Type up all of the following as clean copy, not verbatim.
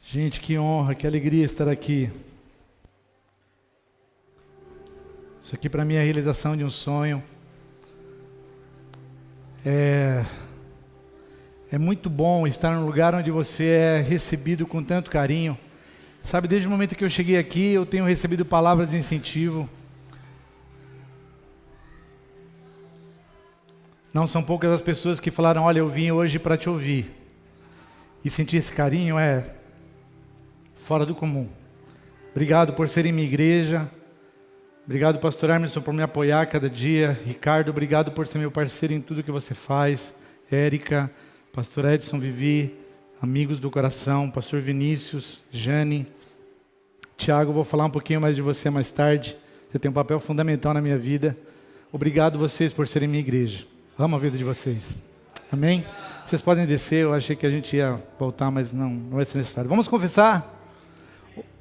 Gente, que honra, que alegria estar aqui. Isso aqui para mim é a realização de um sonho. É muito bom estar num lugar onde você é recebido com tanto carinho. Sabe, desde o momento que eu cheguei aqui, eu tenho recebido palavras de incentivo. Não são poucas as pessoas que falaram: olha, eu vim hoje para te ouvir. E sentir esse carinho é fora do comum. Obrigado por serem minha igreja. Obrigado, pastor Emerson, por me apoiar cada dia. Ricardo, obrigado por ser meu parceiro em tudo que você faz. Érica, pastor Edson, Vivi, amigos do coração, pastor Vinícius, Jane, Tiago, vou falar um pouquinho mais de você mais tarde. Você tem um papel fundamental na minha vida. Obrigado vocês por serem minha igreja. Amo a vida de vocês. Amém? Vocês podem descer, eu achei que a gente ia voltar, mas não vai ser necessário. Vamos confessar?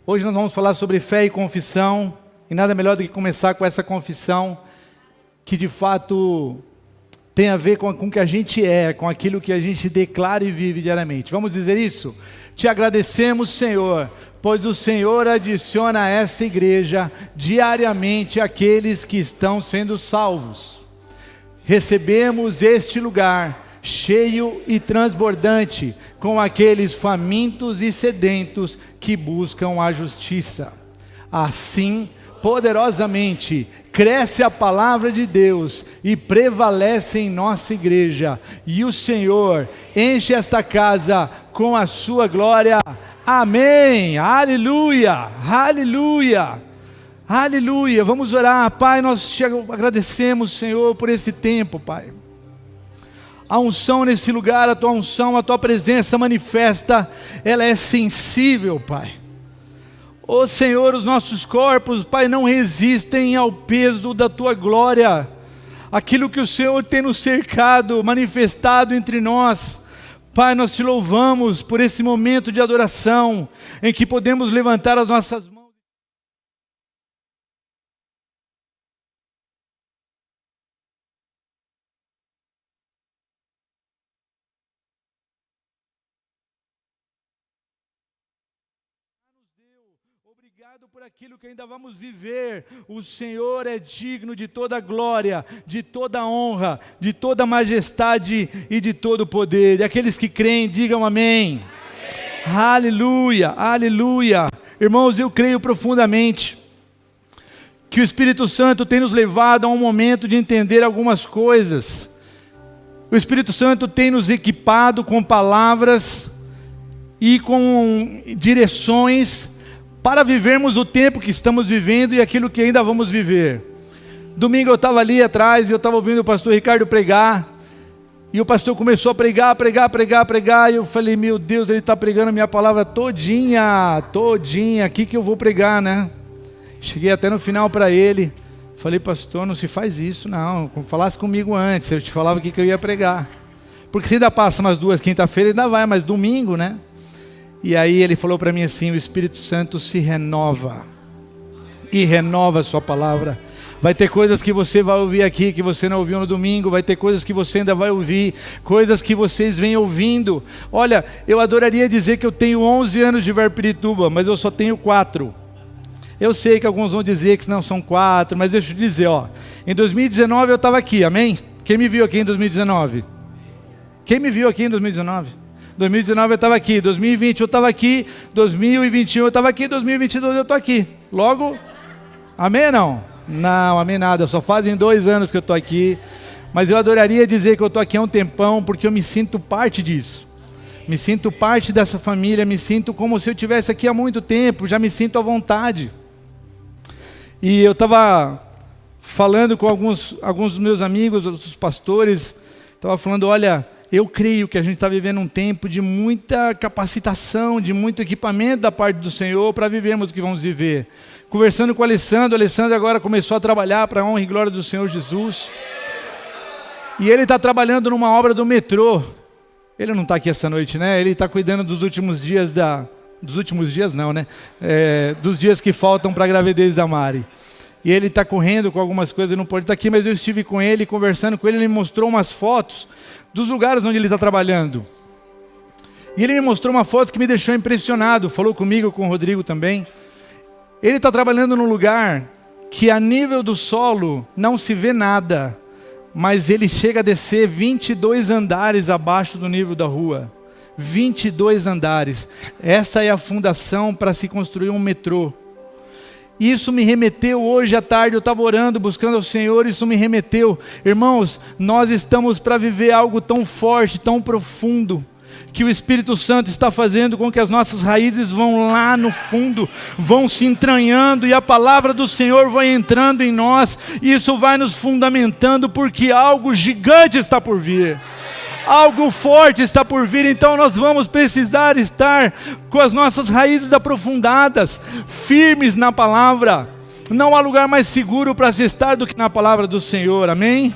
Hoje nós vamos falar sobre fé e confissão. E nada melhor do que começar com essa confissão que de fato tem a ver com o que a gente é, com aquilo que a gente declara e vive diariamente. Vamos dizer isso? Te agradecemos, Senhor, pois o Senhor adiciona a essa igreja diariamente aqueles que estão sendo salvos. Recebemos este lugar cheio e transbordante com aqueles famintos e sedentos que buscam a justiça. Assim, poderosamente, cresce a palavra de Deus e prevalece em nossa igreja. E o Senhor enche esta casa com a sua glória. Amém. Aleluia. Aleluia. Aleluia. Vamos orar. Pai, nós te agradecemos, Senhor, por esse tempo, Pai. A unção nesse lugar, a tua unção, a tua presença manifesta, ela é sensível, Pai. Ó Senhor, os nossos corpos, Pai, não resistem ao peso da tua glória. Aquilo que o Senhor tem nos cercado, manifestado entre nós. Pai, nós te louvamos por esse momento de adoração, em que podemos levantar as nossas mãos. Obrigado por aquilo que ainda vamos viver. O Senhor é digno de toda glória, de toda honra, de toda majestade e de todo poder. E aqueles que creem, digam amém. Amém. Aleluia, aleluia. Irmãos, eu creio profundamente que o Espírito Santo tem nos levado a um momento de entender algumas coisas. O Espírito Santo tem nos equipado com palavras e com direções para vivermos o tempo que estamos vivendo e aquilo que ainda vamos viver. Domingo eu estava ali atrás e eu estava ouvindo o pastor Ricardo pregar. E o pastor começou a pregar. E eu falei, meu Deus, ele está pregando a minha palavra todinha. O que eu vou pregar, né? Cheguei até no final para ele. Falei, pastor, não se faz isso, não. Falasse comigo antes, eu te falava o que eu ia pregar. Porque se ainda passa umas 2 quinta-feiras, ainda vai, mas domingo, né? E aí ele falou para mim assim: o Espírito Santo se renova e renova a sua palavra. Vai ter coisas que você vai ouvir aqui que você não ouviu no domingo, vai ter coisas que você ainda vai ouvir, coisas que vocês vêm ouvindo. Olha, eu adoraria dizer que eu tenho 11 anos de Verpirituba, mas eu só tenho 4. Eu sei que alguns vão dizer que não são 4, mas deixa eu dizer, em 2019 eu estava aqui, amém? Quem me viu aqui em 2019? Quem me viu aqui em 2019? 2019 eu estava aqui, 2020 eu estava aqui, 2021 eu estava aqui, 2022 eu estou aqui. Logo, amém ou não? Não, amém nada, só fazem 2 anos que eu estou aqui. Mas eu adoraria dizer que eu estou aqui há um tempão, porque eu me sinto parte disso. Me sinto parte dessa família, me sinto como se eu estivesse aqui há muito tempo, já me sinto à vontade. E eu estava falando com alguns dos meus amigos, os pastores, estava falando, olha, eu creio que a gente está vivendo um tempo de muita capacitação, de muito equipamento da parte do Senhor para vivermos o que vamos viver. Conversando com o Alessandro agora começou a trabalhar para a honra e glória do Senhor Jesus. E ele está trabalhando numa obra do metrô. Ele não está aqui essa noite, né? Ele está cuidando dos últimos dias dos últimos dias não, né? Dos dias que faltam para a gravidez da Mari. E ele está correndo com algumas coisas, não pode estar aqui, mas eu estive com ele, conversando com ele, ele me mostrou umas fotos dos lugares onde ele está trabalhando. E ele me mostrou uma foto que me deixou impressionado, falou comigo, com o Rodrigo também. Ele está trabalhando num lugar que a nível do solo não se vê nada, mas ele chega a descer 22 andares abaixo do nível da rua. 22 andares. Essa é a fundação para se construir um metrô. Isso me remeteu hoje à tarde, eu estava orando, buscando ao Senhor, isso me remeteu. Irmãos, nós estamos para viver algo tão forte, tão profundo, que o Espírito Santo está fazendo com que as nossas raízes vão lá no fundo, vão se entranhando, e a palavra do Senhor vai entrando em nós, e isso vai nos fundamentando, porque algo gigante está por vir. Algo forte está por vir, então nós vamos precisar estar com as nossas raízes aprofundadas, firmes na palavra. Não há lugar mais seguro para se estar do que na palavra do Senhor, amém?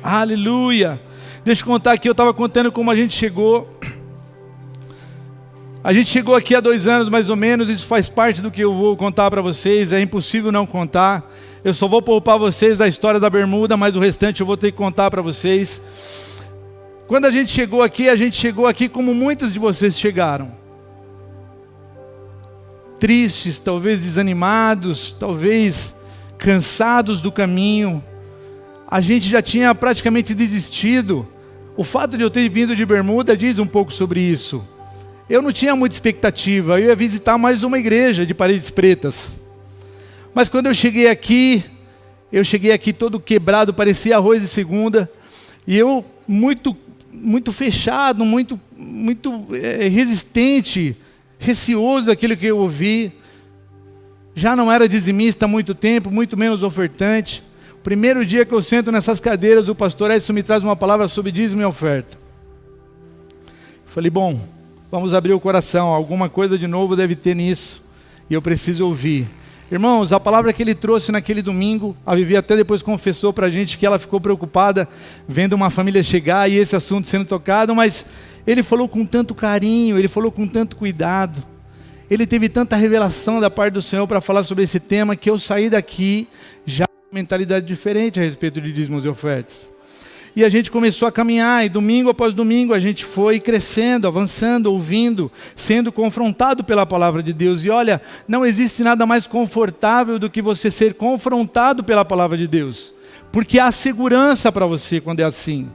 Aleluia. Deixa eu contar aqui, eu estava contando como a gente chegou. A gente chegou aqui há 2 anos mais ou menos, isso faz parte do que eu vou contar para vocês, é impossível não contar. Eu só vou poupar vocês a história da bermuda, mas o restante eu vou ter que contar para vocês. Quando a gente chegou aqui como muitos de vocês chegaram. Tristes, talvez desanimados, talvez cansados do caminho. A gente já tinha praticamente desistido. O fato de eu ter vindo de bermuda diz um pouco sobre isso. Eu não tinha muita expectativa, eu ia visitar mais uma igreja de Paredes Pretas. Mas quando eu cheguei aqui todo quebrado, parecia arroz de segunda. E eu muito fechado, muito resistente, receoso daquilo que eu ouvi. Já não era dizimista há muito tempo, muito menos ofertante. O primeiro dia que eu sento nessas cadeiras, o pastor Edson me traz uma palavra sobre dízimo e oferta. Falei, bom, vamos abrir o coração, alguma coisa de novo deve ter nisso, e eu preciso ouvir. Irmãos, a palavra que ele trouxe naquele domingo, a Vivi até depois confessou para a gente que ela ficou preocupada vendo uma família chegar e esse assunto sendo tocado, mas ele falou com tanto carinho, ele falou com tanto cuidado, ele teve tanta revelação da parte do Senhor para falar sobre esse tema, que eu saí daqui já com uma mentalidade diferente a respeito de dízimos e ofertas. E a gente começou a caminhar, e domingo após domingo a gente foi crescendo, avançando, ouvindo, sendo confrontado pela palavra de Deus. E olha, não existe nada mais confortável do que você ser confrontado pela palavra de Deus, porque há segurança para você quando é assim.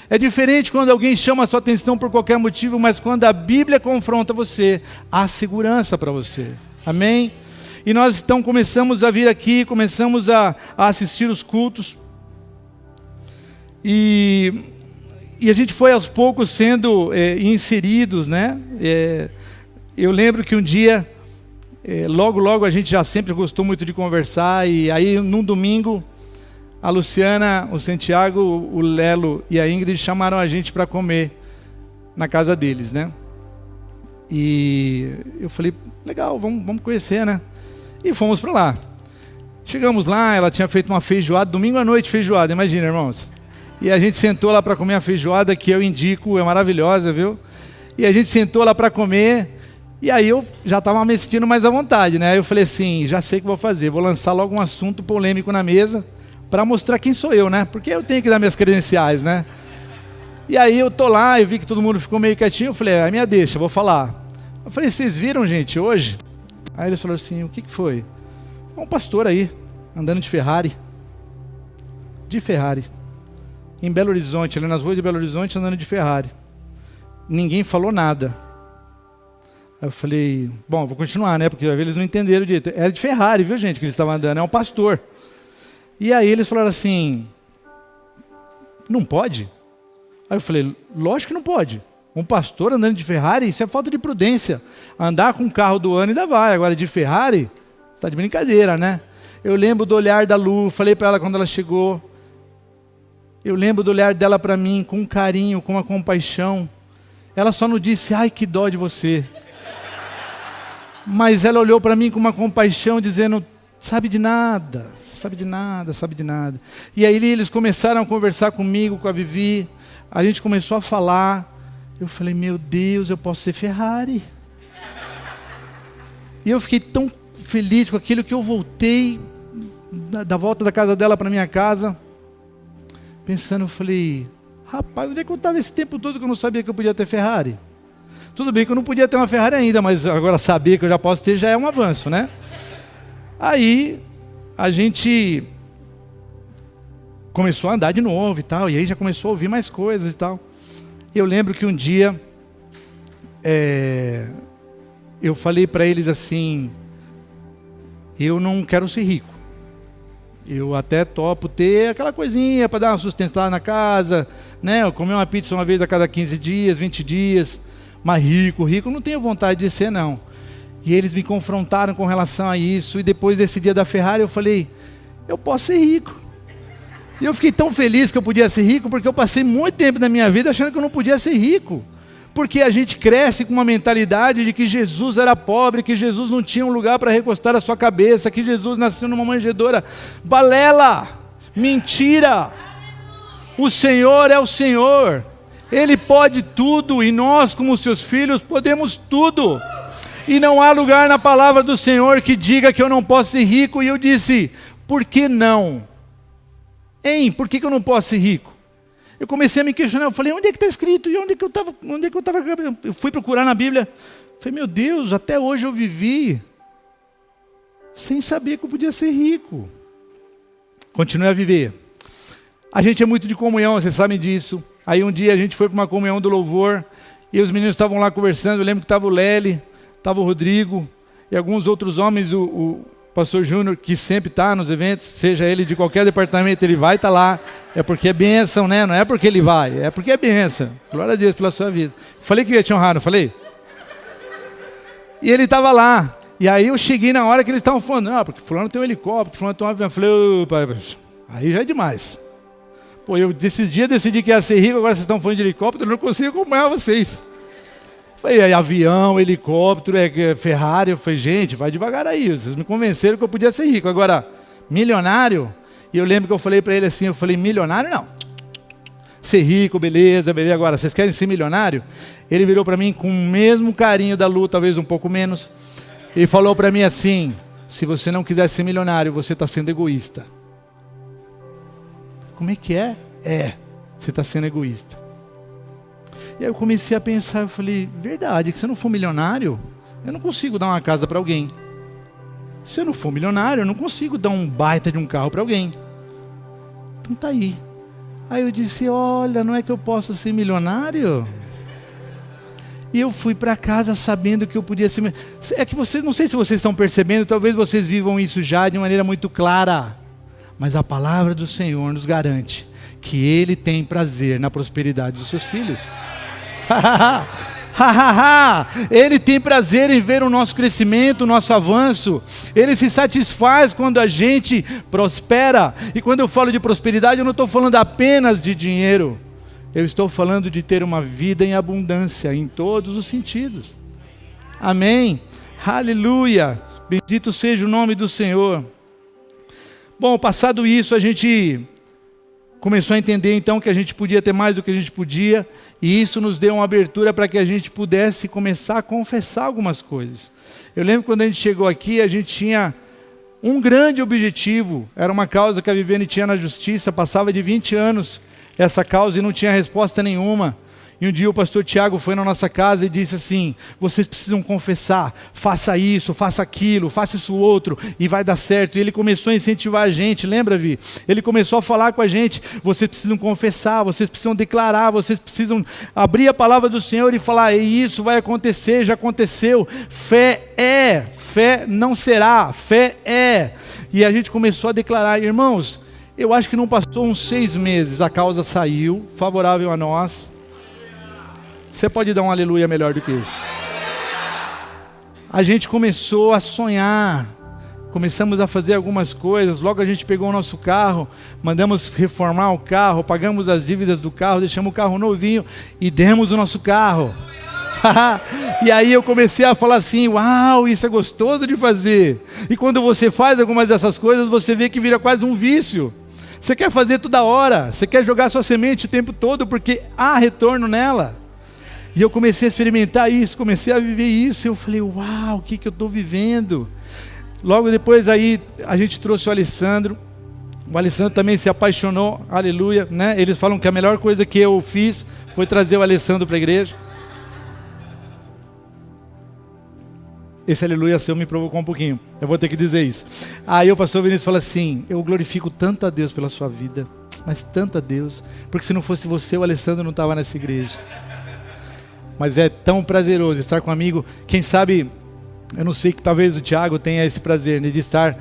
É diferente quando alguém chama a sua atenção por qualquer motivo, mas quando a Bíblia confronta você, há segurança para você. Amém? E nós então começamos a vir aqui, começamos a assistir os cultos. E a gente foi aos poucos sendo inseridos, né? Eu lembro que um dia, logo a gente já sempre gostou muito de conversar, e aí num domingo, a Luciana, o Santiago, o Lelo e a Ingrid chamaram a gente para comer na casa deles, né? E eu falei, legal, vamos conhecer, né? E fomos para lá. Chegamos lá, ela tinha feito uma feijoada, domingo à noite feijoada, imagina, irmãos. E a gente sentou lá para comer a feijoada, que eu indico, é maravilhosa, viu? E a gente sentou lá para comer, e aí eu já estava me sentindo mais à vontade, né? Aí eu falei assim, já sei o que vou fazer, vou lançar logo um assunto polêmico na mesa, para mostrar quem sou eu, né? Porque eu tenho que dar minhas credenciais, né? E aí eu tô lá, eu vi que todo mundo ficou meio quietinho, eu falei, minha deixa, vou falar. Eu falei, vocês viram, gente, hoje? Aí eles falaram assim, o que foi? Um pastor aí, andando de Ferrari. De Ferrari. Em Belo Horizonte, ali nas ruas de Belo Horizonte, andando de Ferrari. Ninguém falou nada. Aí eu falei, bom, vou continuar, né? Porque eles não entenderam direito. Era de Ferrari, viu, gente, que eles estavam andando, é um pastor. E aí eles falaram assim, não pode? Aí eu falei, lógico que não pode. Um pastor andando de Ferrari, isso é falta de prudência. Andar com um carro do ano ainda vai, agora de Ferrari, está de brincadeira, né? Eu lembro do olhar da Lu, falei para ela quando ela chegou. Eu lembro do olhar dela para mim, com um carinho, com uma compaixão. Ela só não disse, ai, que dó de você. Mas ela olhou para mim com uma compaixão, dizendo, sabe de nada, sabe de nada, sabe de nada. E aí eles começaram a conversar comigo, com a Vivi. A gente começou a falar. Eu falei, meu Deus, eu posso ser Ferrari. E eu fiquei tão feliz com aquilo que eu voltei da volta da casa dela para minha casa. Pensando, eu falei, rapaz, onde é que eu estava esse tempo todo que eu não sabia que eu podia ter Ferrari? Tudo bem que eu não podia ter uma Ferrari ainda, mas agora saber que eu já posso ter já é um avanço, né? Aí a gente começou a andar de novo e tal, e aí já começou a ouvir mais coisas e tal. Eu lembro que um dia eu falei para eles assim: eu não quero ser rico. Eu até topo ter aquela coisinha para dar uma sustentada na casa, né? Eu comer uma pizza uma vez a cada 15 dias, 20 dias, mas rico não tenho vontade de ser não. E eles me confrontaram com relação a isso, e depois desse dia da Ferrari eu falei: eu posso ser rico. E eu fiquei tão feliz que eu podia ser rico, porque eu passei muito tempo da minha vida achando que eu não podia ser rico. Porque a gente cresce com uma mentalidade de que Jesus era pobre, que Jesus não tinha um lugar para recostar a sua cabeça, que Jesus nasceu numa manjedoura. Balela! Mentira! O Senhor é o Senhor. Ele pode tudo, e nós, como seus filhos, podemos tudo. E não há lugar na palavra do Senhor que diga que eu não posso ser rico. E eu disse: por que não? Por que eu não posso ser rico? Eu comecei a me questionar, eu falei: onde é que está escrito? E onde é que eu estava? Eu fui procurar na Bíblia. Falei: meu Deus, até hoje eu vivi sem saber que eu podia ser rico. Continuei a viver. A gente é muito de comunhão, vocês sabem disso. Aí um dia a gente foi para uma comunhão do louvor, e os meninos estavam lá conversando. Eu lembro que estava o Lely, estava o Rodrigo, e alguns outros homens, o pastor Júnior, que sempre está nos eventos, seja ele de qualquer departamento, ele vai estar lá. É porque é bênção, né? Não é porque ele vai, é porque é bênção. Glória a Deus pela sua vida. Falei que eu ia te honrar, não falei? E ele estava lá. E aí eu cheguei na hora que eles estavam falando: não, porque fulano tem um helicóptero, fulano tem um avião. Eu falei: opa, aí já é demais. Pô, eu desse dia decidi que ia ser rico, agora vocês estão falando de helicóptero, eu não consigo acompanhar vocês. Falei: avião, helicóptero, Ferrari. Eu falei: gente, vai devagar aí, vocês me convenceram que eu podia ser rico. Agora, milionário? E eu lembro que eu falei para ele assim, eu falei: milionário não. Ser rico, beleza. Agora, vocês querem ser milionário? Ele virou para mim com o mesmo carinho da Lu, talvez um pouco menos. Ele falou para mim assim: se você não quiser ser milionário, você está sendo egoísta. Como é que é? Você está sendo egoísta. E aí eu comecei a pensar, eu falei: verdade, que se eu não for milionário, eu não consigo dar uma casa para alguém. Se eu não for milionário, eu não consigo dar um baita de um carro para alguém. Então tá aí. Aí eu disse: olha, não é que eu possa ser milionário? E eu fui para casa sabendo que eu podia ser. É que vocês, não sei se vocês estão percebendo, talvez vocês vivam isso já de maneira muito clara. Mas a palavra do Senhor nos garante que Ele tem prazer na prosperidade dos seus filhos. Ele tem prazer em ver o nosso crescimento, o nosso avanço. Ele se satisfaz quando a gente prospera. E quando eu falo de prosperidade, eu não estou falando apenas de dinheiro. Eu estou falando de ter uma vida em abundância, em todos os sentidos. Amém? Aleluia! Bendito seja o nome do Senhor. Bom, passado isso, a gente começou a entender então que a gente podia ter mais do que a gente podia, e isso nos deu uma abertura para que a gente pudesse começar a confessar algumas coisas. Eu lembro quando a gente chegou aqui, a gente tinha um grande objetivo, era uma causa que a Viviane tinha na justiça, passava de 20 anos essa causa e não tinha resposta nenhuma. E um dia o pastor Tiago foi na nossa casa e disse assim: vocês precisam confessar, faça isso, faça aquilo, faça isso outro, e vai dar certo. E ele começou a incentivar a gente, lembra, Vi? Ele começou a falar com a gente: vocês precisam confessar, vocês precisam declarar, vocês precisam abrir a palavra do Senhor e falar: e isso vai acontecer, já aconteceu. Fé não será, fé é. E a gente começou a declarar. Irmãos, eu acho que não passou uns 6 meses, a causa saiu, favorável a nós. Você pode dar um aleluia melhor do que isso? A gente começou a sonhar, começamos a fazer algumas coisas. Logo a gente pegou o nosso carro, mandamos reformar o carro, pagamos as dívidas do carro, deixamos o carro novinho e demos o nosso carro. E aí eu comecei a falar assim: uau, isso é gostoso de fazer. E quando você faz algumas dessas coisas, você vê que vira quase um vício. Você quer fazer toda hora, você quer jogar sua semente o tempo todo, porque há retorno nela. E eu comecei a experimentar isso, comecei a viver isso. E eu falei: uau, o que eu estou vivendo? Logo depois aí a gente trouxe o Alessandro. O Alessandro também se apaixonou, aleluia, né? Eles falam que a melhor coisa que eu fiz foi trazer o Alessandro para a igreja. Esse aleluia seu me provocou um pouquinho. Eu vou ter que dizer isso. Aí o pastor Vinícius fala assim: eu glorifico tanto a Deus pela sua vida, mas tanto a Deus, porque se não fosse você, o Alessandro não estava nessa igreja. Mas é tão prazeroso estar com um amigo. Quem sabe, eu não sei, que talvez o Thiago tenha esse prazer, né, de estar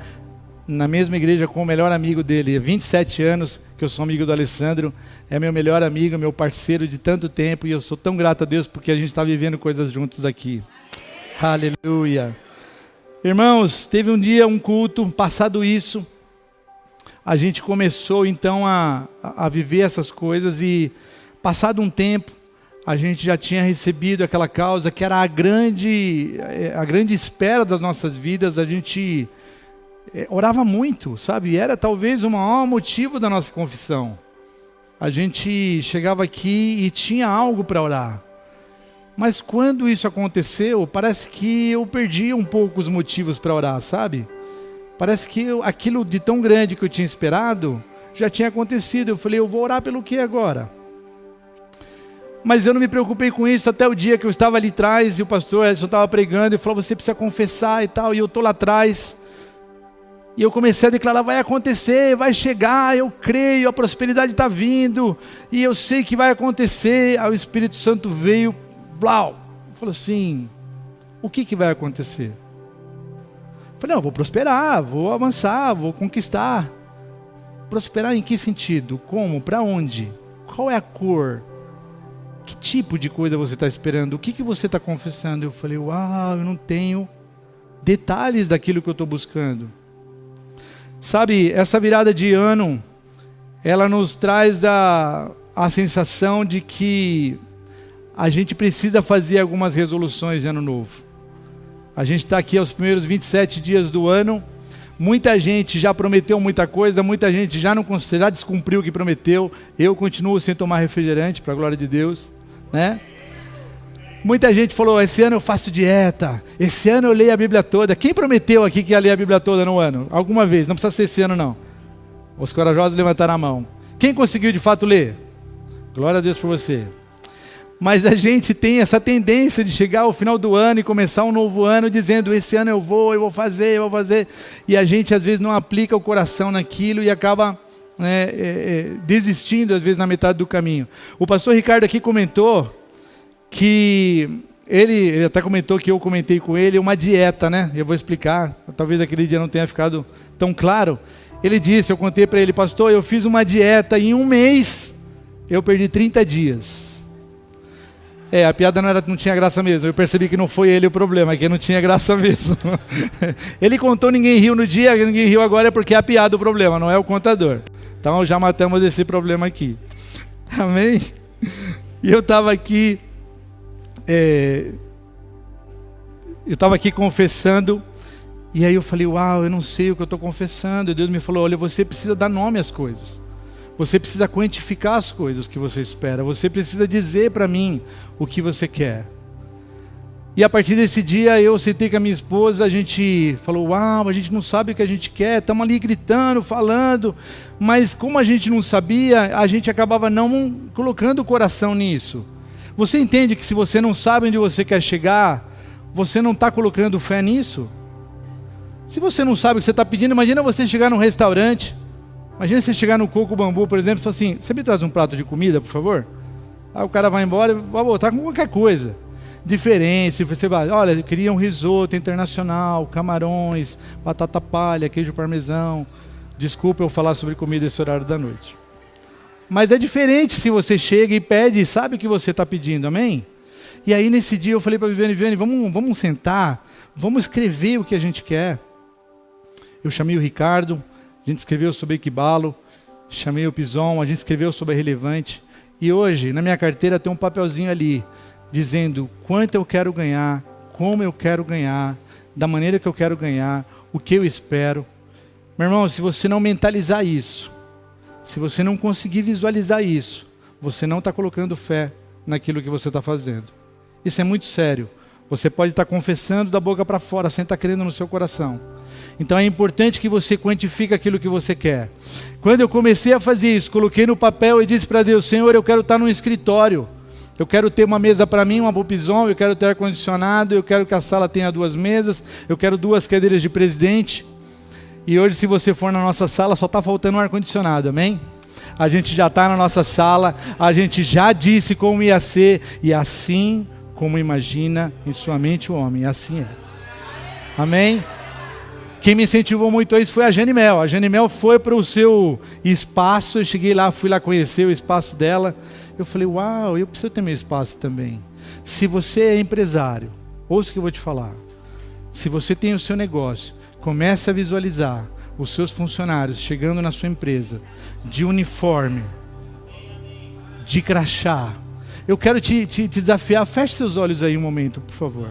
na mesma igreja com o melhor amigo dele. Há 27 anos que eu sou amigo do Alessandro, é meu melhor amigo, meu parceiro de tanto tempo, e eu sou tão grato a Deus porque a gente está vivendo coisas juntos aqui. Aleluia. Irmãos, teve um dia um culto, passado isso, a gente começou então a viver essas coisas, e passado um tempo, a gente já tinha recebido aquela causa que era a grande espera das nossas vidas. A gente orava muito, sabe? Era talvez o maior motivo da nossa confissão. A gente chegava aqui e tinha algo para orar. Mas quando isso aconteceu, parece que eu perdi um pouco os motivos para orar, sabe? Parece que aquilo de tão grande que eu tinha esperado já tinha acontecido. Eu falei, eu vou orar pelo quê agora? Mas eu não me preocupei com isso até o dia que eu estava ali atrás e o pastor Edson estava pregando e falou, você precisa confessar e tal, e eu estou lá atrás. E eu comecei a declarar, vai acontecer, vai chegar, eu creio, a prosperidade está vindo, e eu sei que vai acontecer. Aí o Espírito Santo veio, blau, falou assim, o que vai acontecer? Eu falei, não, eu vou prosperar, vou avançar, vou conquistar. Prosperar em que sentido? Como? Para onde? Qual é a cor? Que tipo de coisa você está esperando? O que você está confessando? Eu falei, uau, eu não tenho detalhes daquilo que eu estou buscando. Sabe, essa virada de ano, ela nos traz a sensação de que a gente precisa fazer algumas resoluções de ano novo. A gente está aqui aos primeiros 27 dias do ano. Muita gente já prometeu muita coisa, muita gente já descumpriu o que prometeu. Eu continuo sem tomar refrigerante, para a glória de Deus, né? Muita gente falou, esse ano eu faço dieta, esse ano eu leio a Bíblia toda. Quem prometeu aqui que ia ler a Bíblia toda no ano? Alguma vez, não precisa ser esse ano não. Os corajosos levantaram a mão. Quem conseguiu de fato ler? Glória a Deus por você. Mas a gente tem essa tendência de chegar ao final do ano e começar um novo ano dizendo, esse ano eu vou fazer. E a gente às vezes não aplica o coração naquilo e acaba desistindo às vezes na metade do caminho. O pastor Ricardo aqui comentou que ele até comentou que eu comentei com ele uma dieta, né? Eu vou explicar, talvez aquele dia não tenha ficado tão claro. Ele disse, eu contei para ele, pastor, eu fiz uma dieta e em um mês eu perdi 30 dias. A piada não tinha graça mesmo. Eu percebi que não foi ele o problema, que não tinha graça mesmo. Ele contou, ninguém riu no dia, ninguém riu agora, é porque é a piada o problema, não é o contador. Então já matamos esse problema aqui. Amém? E eu estava aqui, confessando, e aí eu falei, uau, eu não sei o que eu estou confessando. E Deus me falou, olha, você precisa dar nome às coisas. Você precisa quantificar as coisas que você espera. Você precisa dizer para mim o que você quer. E a partir desse dia eu sentei com a minha esposa, a gente falou, uau, a gente não sabe o que a gente quer, estamos ali gritando, falando, mas como a gente não sabia, a gente acabava não colocando o coração nisso. Você entende que se você não sabe onde você quer chegar, você não está colocando fé nisso? Se você não sabe o que você está pedindo, imagina você chegar num restaurante. Imagina você chegar no Coco Bambu, por exemplo, e falar assim, você me traz um prato de comida, por favor? Aí o cara vai embora e vai voltar com qualquer coisa. Diferente, você vai, olha, eu queria um risoto internacional, camarões, batata palha, queijo parmesão. Desculpa eu falar sobre comida esse horário da noite. Mas é diferente se você chega e pede e sabe o que você está pedindo, amém? E aí nesse dia eu falei para a Viviane, vamos sentar, vamos escrever o que a gente quer. Eu chamei o Ricardo, a gente escreveu sobre Equibalo, chamei o Pison, a gente escreveu sobre a Relevante. E hoje, na minha carteira, tem um papelzinho ali, dizendo quanto eu quero ganhar, como eu quero ganhar, da maneira que eu quero ganhar, o que eu espero. Meu irmão, se você não mentalizar isso, se você não conseguir visualizar isso, você não está colocando fé naquilo que você está fazendo. Isso é muito sério. Você pode estar confessando da boca para fora, sem estar crendo no seu coração. Então é importante que você quantifique aquilo que você quer. Quando eu comecei a fazer isso, coloquei no papel e disse para Deus, Senhor, eu quero estar num escritório. Eu quero ter uma mesa para mim, uma bupison, eu quero ter ar-condicionado, eu quero que a sala tenha 2 mesas, eu quero 2 cadeiras de presidente. E hoje, se você for na nossa sala, só está faltando um ar-condicionado, amém? A gente já está na nossa sala, a gente já disse como ia ser, e assim como imagina em sua mente o homem, assim é. Amém? Quem me incentivou muito a isso foi a Jane Mel. A Jane Mel foi para o seu espaço, eu cheguei lá, fui lá conhecer o espaço dela. Eu falei, uau, eu preciso ter meu espaço também. Se você é empresário, ouça o que eu vou te falar. Se você tem o seu negócio, comece a visualizar os seus funcionários chegando na sua empresa, de uniforme, de crachá. Eu quero te desafiar, feche seus olhos aí um momento, por favor.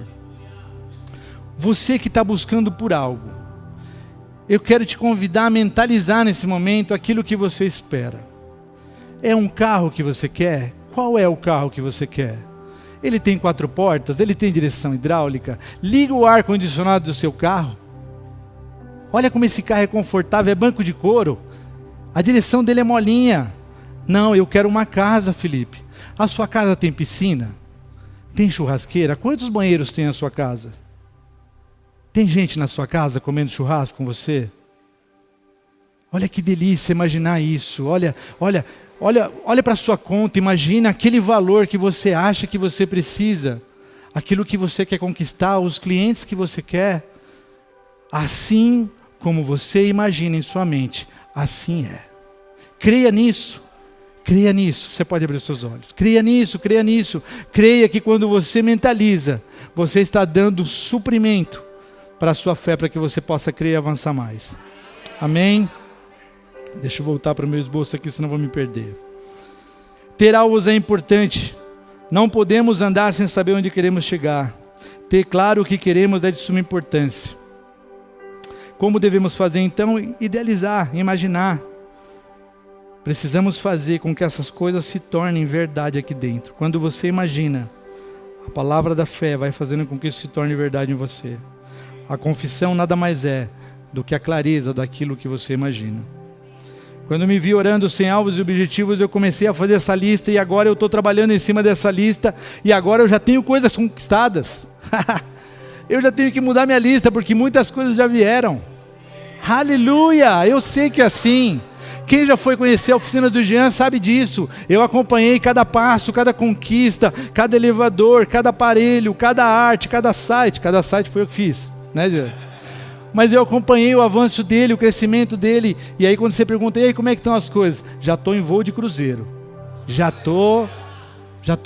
Você que está buscando por algo, eu quero te convidar a mentalizar nesse momento aquilo que você espera. É um carro que você quer? Qual é o carro que você quer? Ele tem 4 portas? Ele tem direção hidráulica? Liga o ar-condicionado do seu carro. Olha como esse carro é confortável, é banco de couro. A direção dele é molinha. Não, eu quero uma casa, Felipe. A sua casa tem piscina? Tem churrasqueira? Quantos banheiros tem a sua casa? Tem gente na sua casa comendo churrasco com você? Olha que delícia imaginar isso. Olha para a sua conta, imagina aquele valor que você acha que você precisa, aquilo que você quer conquistar, os clientes que você quer. Assim como você imagina em sua mente, assim é. Creia nisso, creia nisso. Você pode abrir os seus olhos. Creia nisso, creia nisso. Creia que quando você mentaliza, você está dando suprimento para a sua fé, para que você possa crer e avançar mais. Amém? Deixa eu voltar para o meu esboço aqui, senão vou me perder. Ter alvos é importante. Não podemos andar sem saber onde queremos chegar. Ter claro o que queremos é de suma importância. Como devemos fazer então? Idealizar, imaginar. Precisamos fazer com que essas coisas se tornem verdade aqui dentro. Quando você imagina, a palavra da fé vai fazendo com que isso se torne verdade em você. A confissão nada mais é do que a clareza daquilo que você imagina. Quando eu me vi orando sem alvos e objetivos, eu comecei a fazer essa lista e agora eu estou trabalhando em cima dessa lista e agora eu já tenho coisas conquistadas. Eu já tenho que mudar minha lista porque muitas coisas já vieram. Aleluia! Eu sei que é assim. Quem já foi conhecer a oficina do Jean sabe disso. Eu acompanhei cada passo, cada conquista, cada elevador, cada aparelho, cada arte, cada site. Cada site foi eu que fiz, né, Jean? Mas eu acompanhei o avanço dele, o crescimento dele. E aí quando você pergunta, e aí como é que estão as coisas? Já estou em voo de cruzeiro. Já estou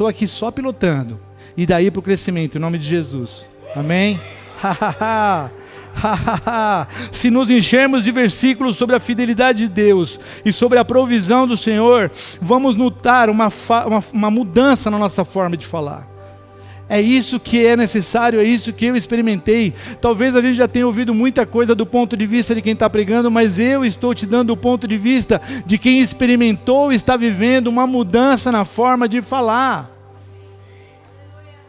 aqui só pilotando. E daí para o crescimento, em nome de Jesus. Amém? Se nos enchermos de versículos sobre a fidelidade de Deus e sobre a provisão do Senhor, vamos notar uma mudança na nossa forma de falar. É isso que é necessário, é isso que eu experimentei. Talvez a gente já tenha ouvido muita coisa do ponto de vista de quem está pregando, mas eu estou te dando o ponto de vista de quem experimentou e está vivendo uma mudança na forma de falar.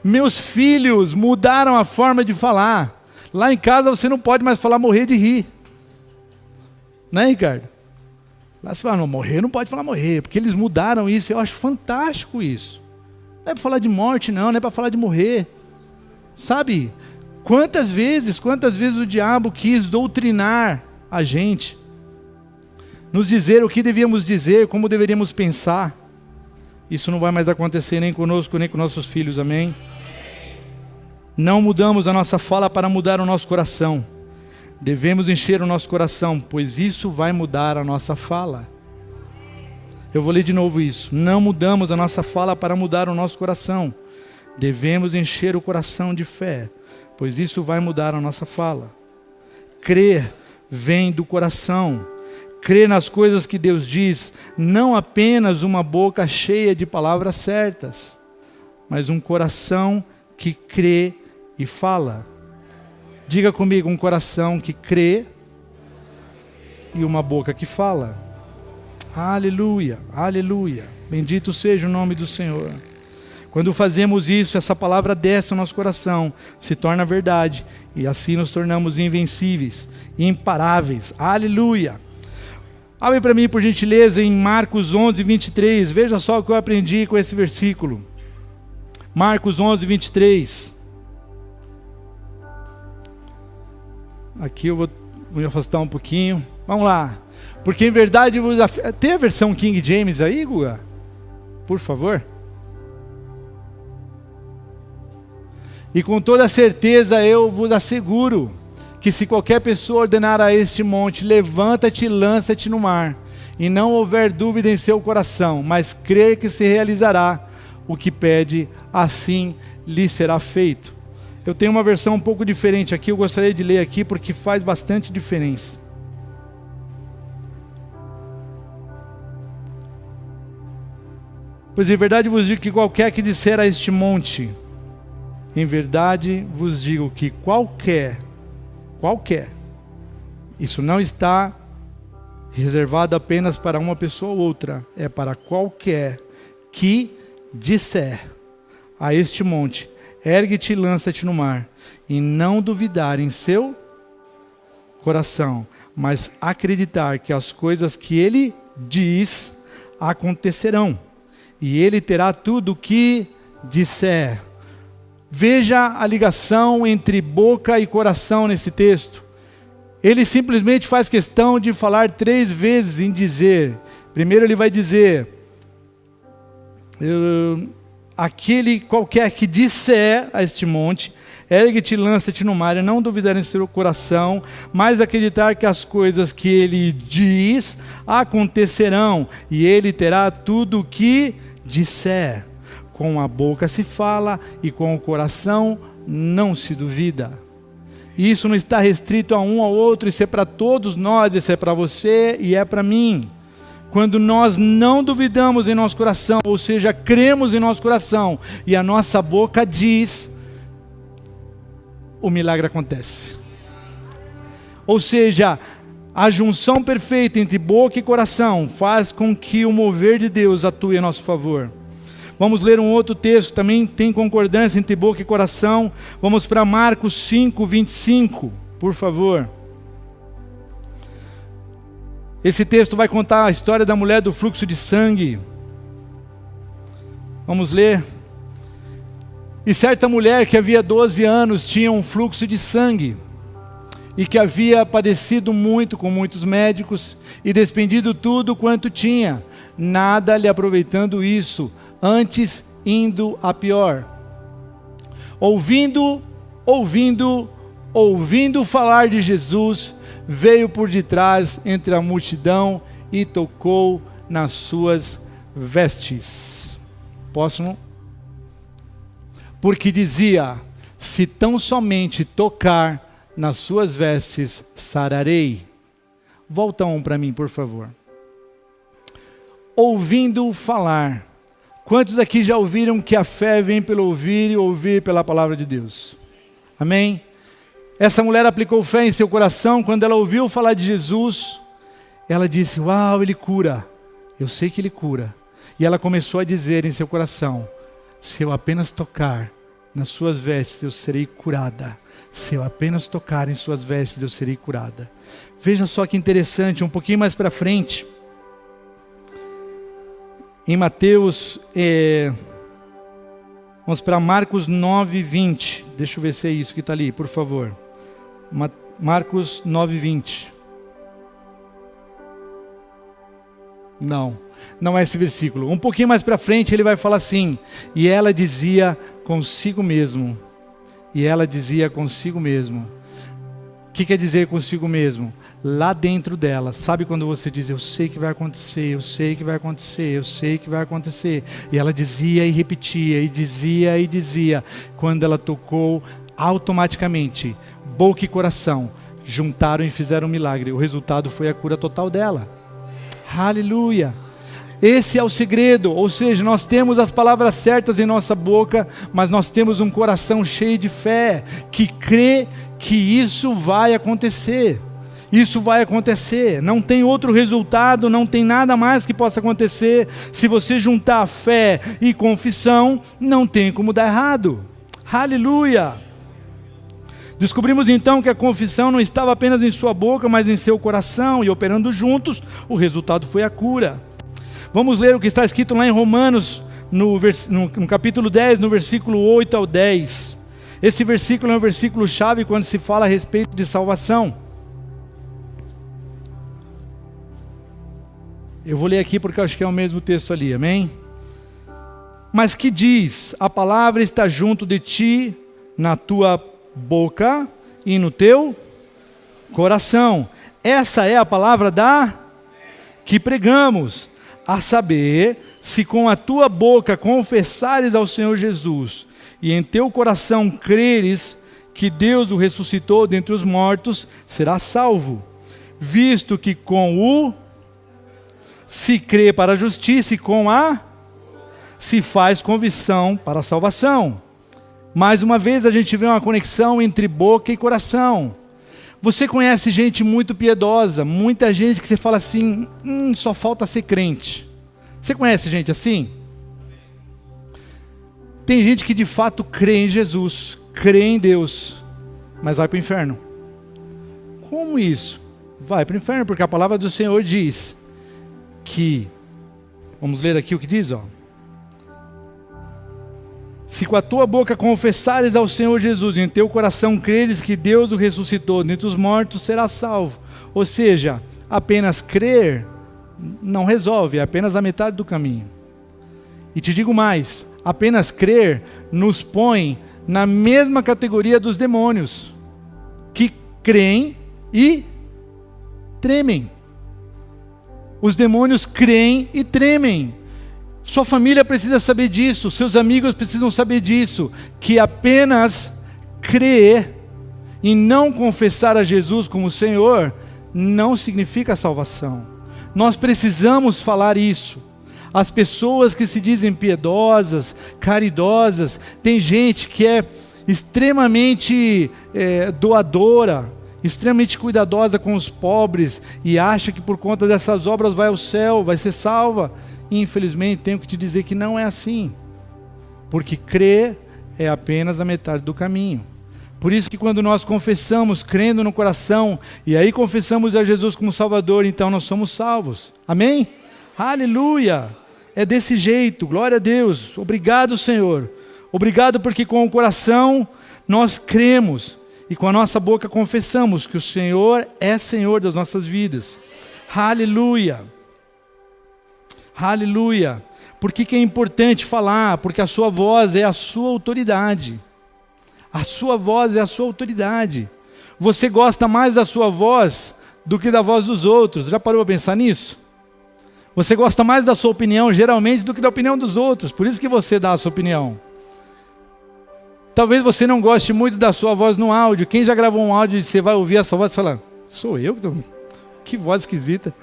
Meus filhos mudaram a forma de falar. Lá em casa você não pode mais falar morrer de rir. Né, Ricardo? Lá você fala, não, morrer não pode falar morrer, porque eles mudaram isso, eu acho fantástico isso. Não é para falar de morte não é para falar de morrer. Sabe, quantas vezes o diabo quis doutrinar a gente, nos dizer o que devíamos dizer, como deveríamos pensar. Isso não vai mais acontecer nem conosco, nem com nossos filhos, amém? Não mudamos a nossa fala para mudar o nosso coração. Devemos encher o nosso coração, pois isso vai mudar a nossa fala. Eu vou ler de novo isso. Não mudamos a nossa fala para mudar o nosso coração. Devemos encher o coração de fé, pois isso vai mudar a nossa fala. Crer vem do coração. Crer nas coisas que Deus diz, não apenas uma boca cheia de palavras certas, mas um coração que crê e fala. Diga comigo, um coração que crê e uma boca que fala. Aleluia, aleluia. Bendito seja o nome do Senhor. Quando fazemos isso, essa palavra desce ao nosso coração, se torna verdade, e assim nos tornamos invencíveis, imparáveis. Aleluia. Abre para mim, por gentileza, em Marcos 11, 23. Veja só o que eu aprendi com esse versículo. Marcos 11, 23. Aqui eu vou me afastar um pouquinho. Vamos lá. Porque em verdade vos tem a versão King James aí, Guga? Por favor. E com toda certeza eu vos asseguro que se qualquer pessoa ordenar a este monte, levanta-te e lança-te no mar, e não houver dúvida em seu coração, mas crer que se realizará o que pede, assim lhe será feito. Eu tenho uma versão um pouco diferente aqui, eu gostaria de ler aqui porque faz bastante diferença. Pois em verdade vos digo que qualquer que disser a este monte, em verdade vos digo que qualquer, isso não está reservado apenas para uma pessoa ou outra, é para qualquer que disser a este monte, ergue-te e lança-te no mar, e não duvidar em seu coração, mas acreditar que as coisas que ele diz acontecerão, e ele terá tudo o que disser. Veja a ligação entre boca e coração nesse texto. Ele simplesmente faz questão de falar 3 vezes em dizer. Primeiro ele vai dizer, aquele qualquer que disser a este monte, ergue-te e lança-te no mar, e não duvidar em seu coração, mas acreditar que as coisas que ele diz acontecerão, e ele terá tudo o que disser. Com a boca se fala e com o coração não se duvida. E isso não está restrito a um ao outro, isso é para todos nós, isso é para você e é para mim. Quando nós não duvidamos em nosso coração, ou seja, cremos em nosso coração e a nossa boca diz, o milagre acontece. Ou seja, a junção perfeita entre boca e coração faz com que o mover de Deus atue a nosso favor. Vamos ler um outro texto que também tem concordância entre boca e coração. Vamos para Marcos 5, 25, por favor. Esse texto vai contar a história da mulher do fluxo de sangue. Vamos ler. E certa mulher que havia 12 anos tinha um fluxo de sangue, e que havia padecido muito com muitos médicos, e despendido tudo quanto tinha, nada lhe aproveitando isso, antes indo a pior. Ouvindo falar de Jesus, veio por detrás entre a multidão e tocou nas suas vestes. Posso? Porque dizia, se tão somente tocar nas suas vestes, sararei. Volta para mim, por favor. Ouvindo falar. Quantos aqui já ouviram que a fé vem pelo ouvir e ouvir pela palavra de Deus? Amém? Essa mulher aplicou fé em seu coração. Quando ela ouviu falar de Jesus, ela disse, uau, ele cura. Eu sei que ele cura. E ela começou a dizer em seu coração, se eu apenas tocar nas suas vestes, eu serei curada. Se eu apenas tocar em suas vestes, eu serei curada. Veja só que interessante, um pouquinho mais para frente, em Mateus, vamos para Marcos 9, 20. Deixa eu ver se é isso que está ali, por favor. Marcos 9, 20. Não é esse versículo. Um pouquinho mais para frente ele vai falar assim, e ela dizia consigo mesmo. O que quer dizer consigo mesmo? Lá dentro dela, sabe quando você diz, eu sei que vai acontecer, eu sei que vai acontecer, eu sei que vai acontecer. E ela dizia e repetia, e dizia. Quando ela tocou, automaticamente, boca e coração juntaram e fizeram um milagre. O resultado foi a cura total dela. Aleluia! Esse é o segredo, ou seja, nós temos as palavras certas em nossa boca, mas nós temos um coração cheio de fé, que crê que isso vai acontecer. Isso vai acontecer, não tem outro resultado, não tem nada mais que possa acontecer. Se você juntar fé e confissão, não tem como dar errado. Aleluia! Descobrimos então que a confissão não estava apenas em sua boca, mas em seu coração, e operando juntos, o resultado foi a cura. Vamos ler o que está escrito lá em Romanos, no capítulo 10, no versículo 8 ao 10. Esse versículo é um versículo chave quando se fala a respeito de salvação. Eu vou ler aqui porque eu acho que é o mesmo texto ali, amém? Mas que diz: a palavra está junto de ti, na tua boca e no teu coração. Essa é a palavra que pregamos, a saber, se com a tua boca confessares ao Senhor Jesus, e em teu coração creres que Deus o ressuscitou dentre os mortos, serás salvo. Visto que com o se crê para a justiça, e com a se faz convicção para a salvação. Mais uma vez a gente vê uma conexão entre boca e coração. Você conhece gente muito piedosa, muita gente que você fala assim, só falta ser crente. Você conhece gente assim? Tem gente que de fato crê em Jesus, crê em Deus, mas vai para o inferno. Como isso? Vai para o inferno, porque a palavra do Senhor diz que, vamos ler aqui o que diz, ó. Se com a tua boca confessares ao Senhor Jesus, e em teu coração creres que Deus o ressuscitou dentre os mortos, serás salvo. Ou seja, apenas crer não resolve, é apenas a metade do caminho. E te digo mais, apenas crer nos põe na mesma categoria dos demônios, que creem e tremem. Os demônios creem e tremem. Sua família precisa saber disso, seus amigos precisam saber disso, que apenas crer e não confessar a Jesus como Senhor não significa salvação. Nós precisamos falar isso. As pessoas que se dizem piedosas, caridosas, tem gente que é extremamente doadora, extremamente cuidadosa com os pobres e acha que por conta dessas obras vai ao céu, vai ser salva. Infelizmente tenho que te dizer que não é assim, porque crer é apenas a metade do caminho. Por isso que quando nós confessamos, crendo no coração, e aí confessamos a Jesus como Salvador, então nós somos salvos, amém? Aleluia, é desse jeito, glória a Deus, obrigado Senhor, obrigado porque com o coração nós cremos, e com a nossa boca confessamos que o Senhor é Senhor das nossas vidas, aleluia. Aleluia. Por que é importante falar? Porque a sua voz é a sua autoridade. A sua voz é a sua autoridade. Você gosta mais da sua voz do que da voz dos outros. Já parou para pensar nisso? Você gosta mais da sua opinião, geralmente, do que da opinião dos outros. Por isso que você dá a sua opinião. Talvez você não goste muito da sua voz no áudio. Quem já gravou um áudio e você vai ouvir a sua voz e fala, sou eu? Que voz esquisita.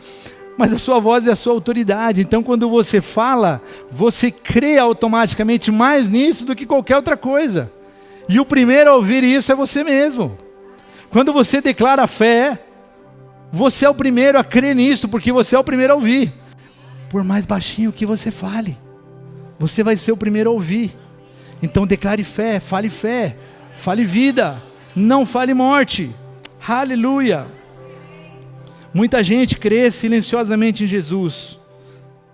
Mas a sua voz é a sua autoridade. Então quando você fala, você crê automaticamente mais nisso do que qualquer outra coisa. E o primeiro a ouvir isso é você mesmo. Quando você declara a fé, você é o primeiro a crer nisso, porque você é o primeiro a ouvir. Por mais baixinho que você fale, você vai ser o primeiro a ouvir. Então declare fé, fale vida, não fale morte. Aleluia. Muita gente crê silenciosamente em Jesus,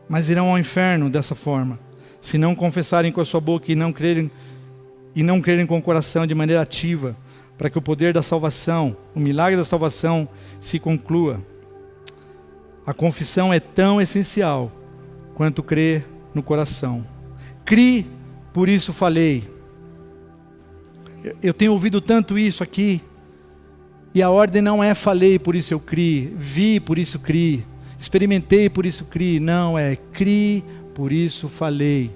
mas irão ao inferno dessa forma, se não confessarem com a sua boca e não crerem com o coração de maneira ativa, para que o poder da salvação, o milagre da salvação se conclua. A confissão é tão essencial quanto crer no coração. Crie, por isso falei. Eu tenho ouvido tanto isso aqui. E a ordem não é falei, por isso eu criei, vi, por isso criei, experimentei, por isso criei. Não, é criei, por isso falei.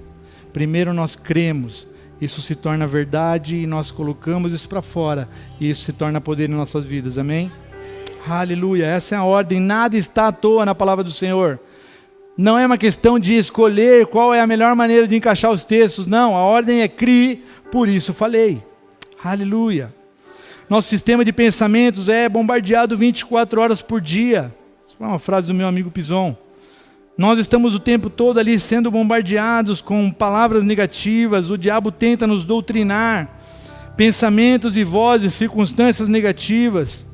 Primeiro nós cremos, isso se torna verdade e nós colocamos isso para fora. E isso se torna poder em nossas vidas, amém? Aleluia, essa é a ordem, nada está à toa na palavra do Senhor. Não é uma questão de escolher qual é a melhor maneira de encaixar os textos, não. A ordem é criei, por isso falei. Aleluia. Nosso sistema de pensamentos é bombardeado 24 horas por dia. Isso é uma frase do meu amigo Pison. Nós estamos o tempo todo ali sendo bombardeados com palavras negativas. O diabo tenta nos doutrinar. Pensamentos e vozes, circunstâncias negativas.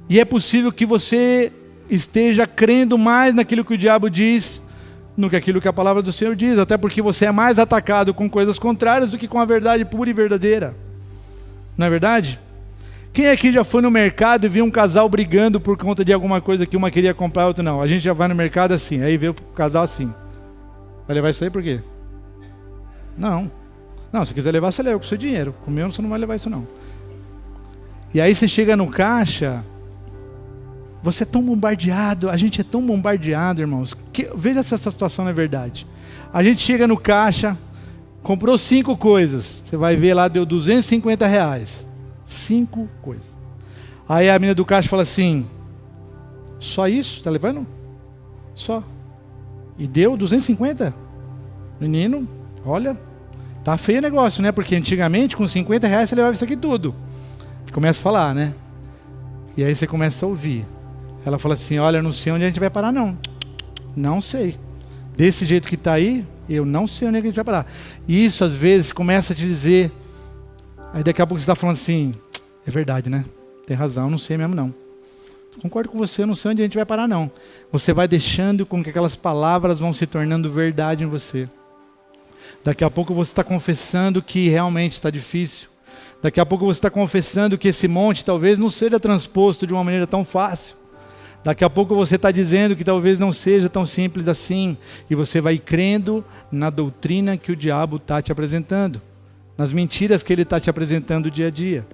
E é possível que você esteja crendo mais naquilo que o diabo diz do que aquilo que a palavra do Senhor diz, até porque você é mais atacado com coisas contrárias do que com a verdade pura e verdadeira. Não é verdade? Quem aqui já foi no mercado e viu um casal brigando por conta de alguma coisa que uma queria comprar e a outra não? A gente já vai no mercado assim, aí vê o casal assim. Vai levar isso aí por quê? Não, se quiser levar, você leva com o seu dinheiro. Com o meu, você não vai levar isso não. E aí você chega no caixa, você é tão bombardeado, a gente é tão bombardeado, irmãos, que, veja se essa situação não é verdade. A gente chega no caixa, comprou 5 coisas, você vai ver lá, deu R$250. 5 coisas. Aí a menina do caixa fala assim, só isso? Tá levando? Só. E deu 250? Menino, olha, tá feio o negócio, né? Porque antigamente com R$50 você levava isso aqui tudo. Começa a falar, né? E aí você começa a ouvir. Ela fala assim, olha, eu não sei onde a gente vai parar não. Não sei. Desse jeito que está aí, eu não sei onde a gente vai parar. E isso às vezes começa a te dizer, aí daqui a pouco você está falando assim, é verdade, né? Tem razão, eu não sei mesmo não. Concordo com você, eu não sei onde a gente vai parar não. Você vai deixando com que aquelas palavras vão se tornando verdade em você. Daqui a pouco você está confessando que realmente está difícil. Daqui a pouco você está confessando que esse monte talvez não seja transposto de uma maneira tão fácil. Daqui a pouco você está dizendo que talvez não seja tão simples assim. E você vai crendo na doutrina que o diabo está te apresentando. Nas mentiras que ele está te apresentando dia a dia.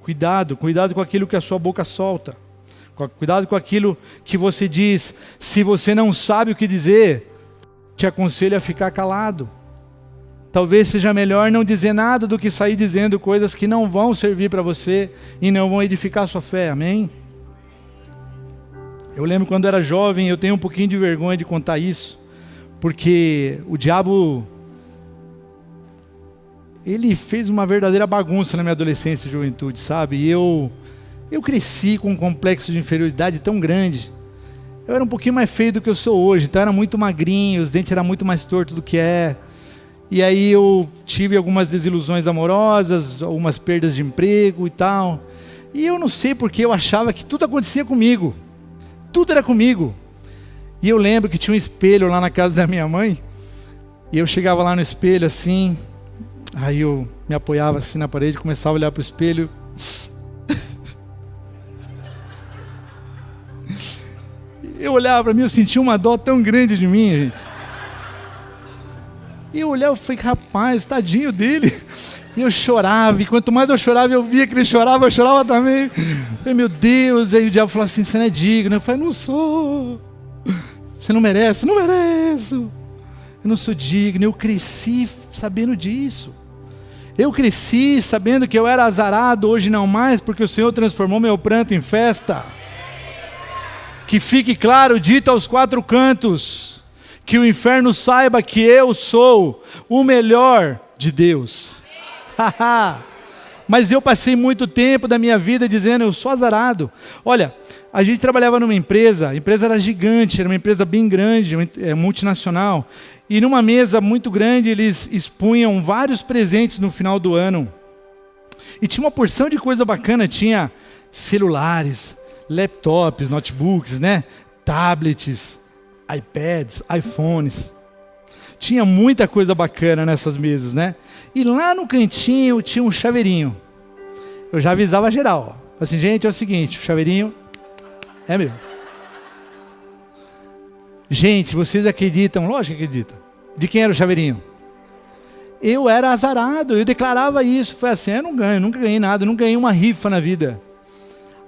Cuidado com aquilo que a sua boca solta. Cuidado com aquilo que você diz. Se você não sabe o que dizer, te aconselho a ficar calado. Talvez seja melhor não dizer nada do que sair dizendo coisas que não vão servir para você e não vão edificar a sua fé, amém? Eu lembro quando eu era jovem, eu tenho um pouquinho de vergonha de contar isso, porque o diabo, ele fez uma verdadeira bagunça na minha adolescência e juventude, sabe? E eu cresci com um complexo de inferioridade tão grande. Eu era um pouquinho mais feio do que eu sou hoje, então eu era muito magrinho, os dentes eram muito mais tortos do que é. E aí eu tive algumas desilusões amorosas, algumas perdas de emprego e tal. E eu não sei porque eu achava que tudo acontecia comigo. Tudo era comigo. E eu lembro que tinha um espelho lá na casa da minha mãe. E eu chegava lá no espelho assim. Aí eu me apoiava assim na parede, começava a olhar para o espelho. Eu olhava para mim, eu sentia uma dó tão grande de mim, gente. E eu olhava e falei, rapaz, tadinho dele. E eu chorava, e quanto mais eu chorava, eu via que ele chorava, eu chorava também. Eu falei, meu Deus, aí o diabo falou assim, você não é digno. Eu falei, não sou. Você não merece, não mereço. Eu não sou digno, eu cresci sabendo disso. Eu cresci sabendo que eu era azarado, hoje não mais, porque o Senhor transformou meu pranto em festa. Que fique claro, dito aos 4 cantos, que o inferno saiba que eu sou o melhor de Deus. Mas eu passei muito tempo da minha vida dizendo, eu sou azarado. Olha, a gente trabalhava numa empresa, a empresa era gigante, era uma empresa bem grande, multinacional. E numa mesa muito grande eles expunham vários presentes no final do ano. E tinha uma porção de coisa bacana, tinha celulares, laptops, notebooks, né? Tablets, iPads, iPhones. Tinha muita coisa bacana nessas mesas, né? E lá no cantinho tinha um chaveirinho. Eu já avisava geral. Falei assim, gente, é o seguinte, o chaveirinho é meu. Gente, vocês acreditam? Lógico que acreditam. De quem era o chaveirinho? Eu era azarado, eu declarava isso. Foi assim, eu não ganho, nunca ganhei nada, nunca ganhei uma rifa na vida.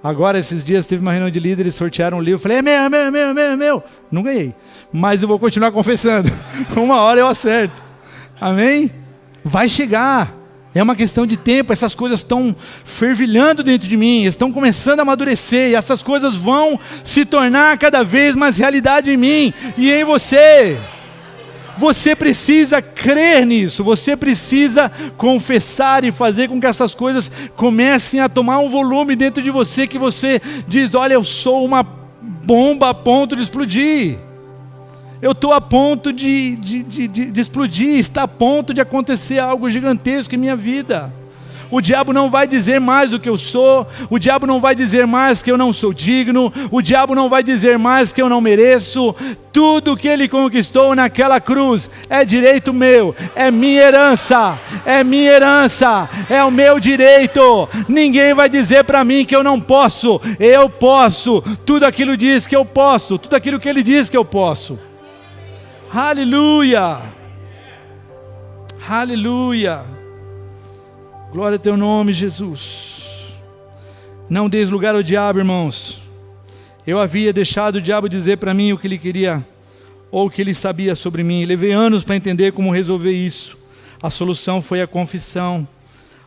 Agora, esses dias, teve uma reunião de líderes, sortearam um livro, falei, é meu. Não ganhei, mas eu vou continuar confessando. Uma hora eu acerto. Amém? Vai chegar. É uma questão de tempo, essas coisas estão fervilhando dentro de mim, estão começando a amadurecer, e essas coisas vão se tornar cada vez mais realidade em mim e em você. Você precisa crer nisso, você precisa confessar e fazer com que essas coisas comecem a tomar um volume dentro de você, que você diz, olha, eu sou uma bomba a ponto de explodir. Eu estou a ponto de explodir, está a ponto de acontecer algo gigantesco em minha vida. O diabo não vai dizer mais o que eu sou, o diabo não vai dizer mais que eu não sou digno, o diabo não vai dizer mais que eu não mereço. Tudo que ele conquistou naquela cruz é direito meu, é minha herança, é o meu direito. Ninguém vai dizer para mim que eu não posso, eu posso. Tudo aquilo diz que eu posso, tudo aquilo que ele diz que eu posso. Aleluia, aleluia, glória a teu nome, Jesus. Não deis lugar ao diabo, irmãos. Eu havia deixado o diabo dizer para mim o que ele queria, ou o que ele sabia sobre mim. Levei anos para entender como resolver isso. A solução foi a confissão.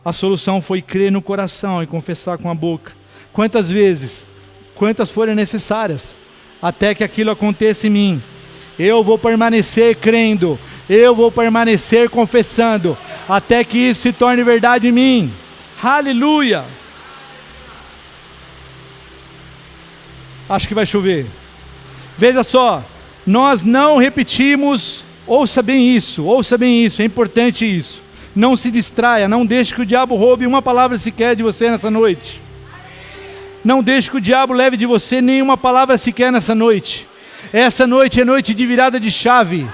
A solução foi crer no coração e confessar com a boca. Quantas vezes? Quantas forem necessárias, até que aquilo aconteça em mim. Eu vou permanecer crendo, eu vou permanecer confessando, até que isso se torne verdade em mim. Aleluia! Acho que vai chover. Veja só, nós não repetimos, ouça bem isso, é importante isso. Não se distraia, não deixe que o diabo roube uma palavra sequer de você nessa noite. Não deixe que o diabo leve de você nenhuma palavra sequer nessa noite. Essa noite é noite de virada de chave.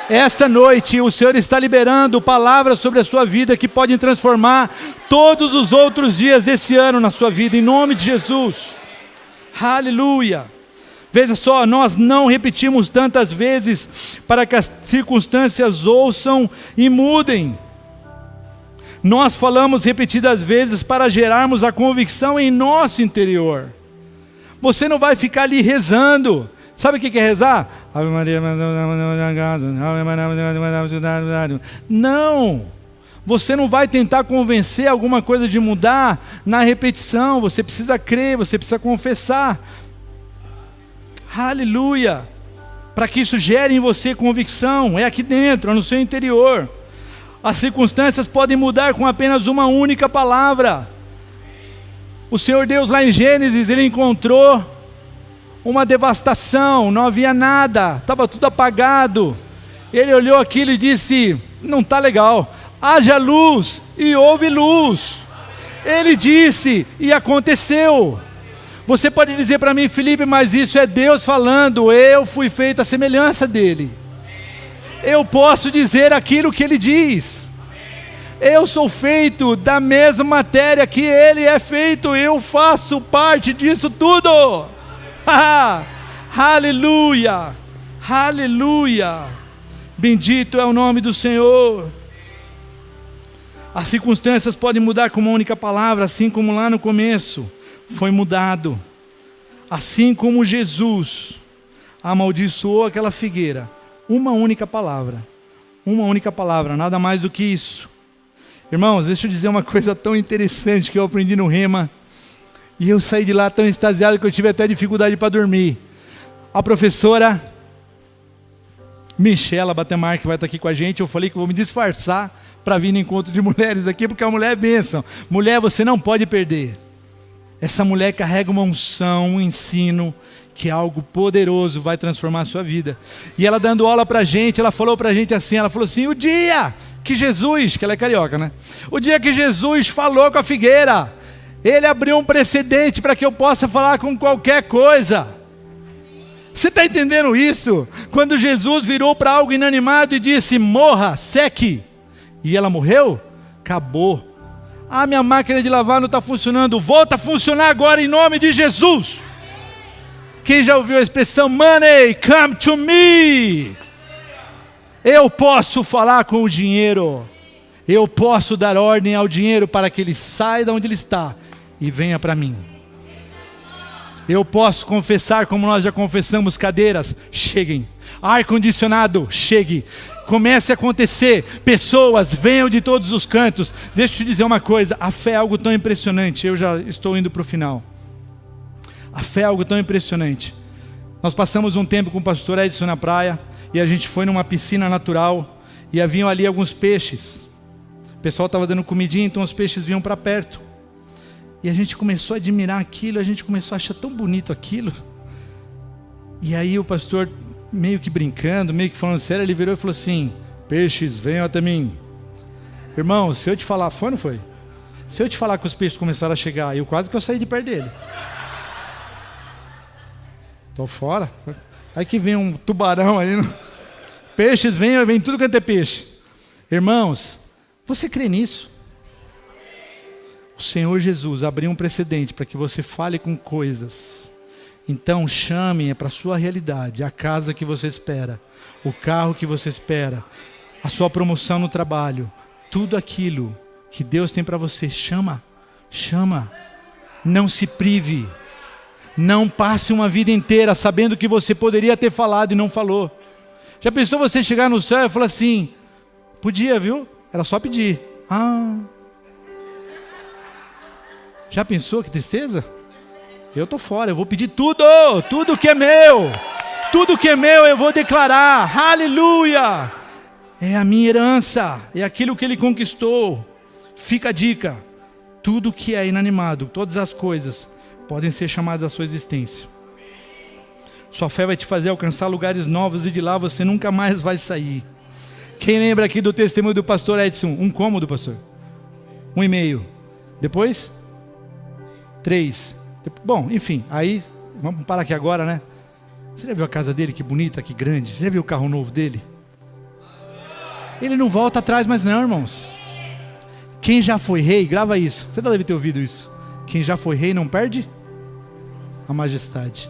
Essa noite o Senhor está liberando palavras sobre a sua vida que podem transformar todos os outros dias desse ano na sua vida, em nome de Jesus. Aleluia. Veja só, nós não repetimos tantas vezes para que as circunstâncias ouçam e mudem. Nós falamos repetidas vezes para gerarmos a convicção em nosso interior. Você não vai ficar ali rezando. Sabe o que é rezar? Não. Você não vai tentar convencer alguma coisa de mudar na repetição. Você precisa crer, você precisa confessar. Aleluia. Para que isso gere em você convicção, é aqui dentro, é no seu interior. As circunstâncias podem mudar com apenas uma única palavra. O Senhor Deus lá em Gênesis, Ele encontrou uma devastação, não havia nada, estava tudo apagado. Ele olhou aquilo e disse, não está legal, haja luz e houve luz. Ele disse e aconteceu. Você pode dizer para mim, Felipe, mas isso é Deus falando, eu fui feito à semelhança dEle. Eu posso dizer aquilo que Ele diz. Eu sou feito da mesma matéria que Ele é feito, eu faço parte disso tudo. Aleluia, aleluia, bendito é o nome do Senhor. As circunstâncias podem mudar com uma única palavra, assim como lá no começo foi mudado. Assim como Jesus amaldiçoou aquela figueira, uma única palavra, nada mais do que isso. Irmãos, deixa eu dizer uma coisa tão interessante que eu aprendi no Rema, e eu saí de lá tão extasiado que eu tive até dificuldade para dormir. A professora Michela Batemar, que vai estar aqui com a gente, eu falei que eu vou me disfarçar para vir no encontro de mulheres aqui, porque a mulher é bênção. Mulher, você não pode perder. Essa mulher carrega uma unção, um ensino, que algo poderoso vai transformar a sua vida. E ela dando aula para a gente, ela falou para a gente assim, ela falou assim, o dia que Jesus, que ela é carioca, né? O dia que Jesus falou com a figueira, Ele abriu um precedente para que eu possa falar com qualquer coisa. Você está entendendo isso? Quando Jesus virou para algo inanimado e disse, morra, seque, e ela morreu, acabou. Ah, minha máquina de lavar não está funcionando, volta a funcionar agora em nome de Jesus. Quem já ouviu a expressão, money, come to me? Eu posso falar com o dinheiro, eu posso dar ordem ao dinheiro para que ele saia de onde ele está e venha para mim. Eu posso confessar como nós já confessamos, cadeiras, cheguem. Ar-condicionado, chegue. Comece a acontecer, pessoas venham de todos os cantos. Deixa eu te dizer uma coisa, a fé é algo tão impressionante, eu já estou indo para o final. A fé é algo tão impressionante. Nós passamos um tempo com o pastor Edson na praia, e a gente foi numa piscina natural, e haviam ali alguns peixes. O pessoal estava dando comidinha, então os peixes vinham para perto. E a gente começou a admirar aquilo, a gente começou a achar tão bonito aquilo. E aí o pastor, meio que brincando, meio que falando sério, ele virou e falou assim, peixes, venham até mim. Irmão, se eu te falar, foi ou não foi? Se eu te falar que os peixes começaram a chegar, eu quase que eu saí de perto dele. Tô fora. Aí que vem um tubarão aí. Peixes vem tudo quanto é peixe. Irmãos, você crê nisso? O Senhor Jesus abriu um precedente para que você fale com coisas. Então chame para a sua realidade, a casa que você espera, o carro que você espera, a sua promoção no trabalho, tudo aquilo que Deus tem para você. Chama. Não se prive. Não passe uma vida inteira sabendo que você poderia ter falado e não falou. Já pensou você chegar no céu e falar assim, podia, viu? Era só pedir. Já pensou que tristeza? Eu tô fora, eu vou pedir tudo que é meu. Tudo que é meu eu vou declarar. Aleluia! É a minha herança, é aquilo que ele conquistou. Fica a dica. Tudo que é inanimado, todas as coisas podem ser chamadas à sua existência. Sua fé vai te fazer alcançar lugares novos e de lá você nunca mais vai sair. Quem lembra aqui do testemunho do pastor Edson? 1 cômodo, pastor? 1,5. Depois? 3. Bom, enfim, aí, vamos parar aqui agora, né? Você já viu a casa dele, que bonita, que grande? Já viu o carro novo dele? Ele não volta atrás mais não, irmãos. Quem já foi rei, grava isso. Você deve ter ouvido isso. Quem já foi rei não perde a majestade.